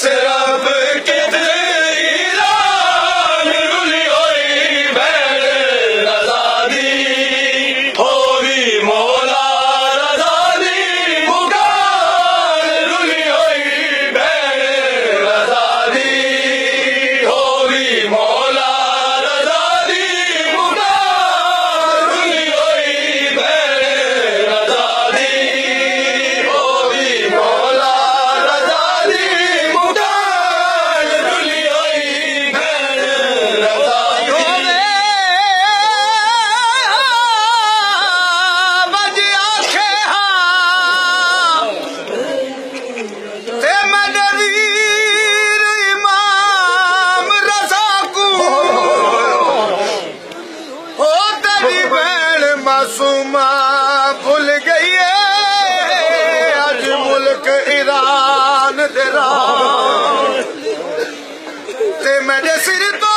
सिर्फ किधर ईरान रुली होई भैन रज़ा दी होवी मौला रज़ा दी पुकार रुली होई भैन रज़ा दी होवी मौला रज़ा दी पुकार रुली होई भैन रज़ा दी होवी मौला रज़ा दी पुकार रुली होई भैन रज़ा दी बज आखे हाँ ते मेरे वीर इमाम रज़ा को हो तेरी भैन मासूमा भूल गई है अज मुल्क ईरान दे राह ते मेरे सिर तो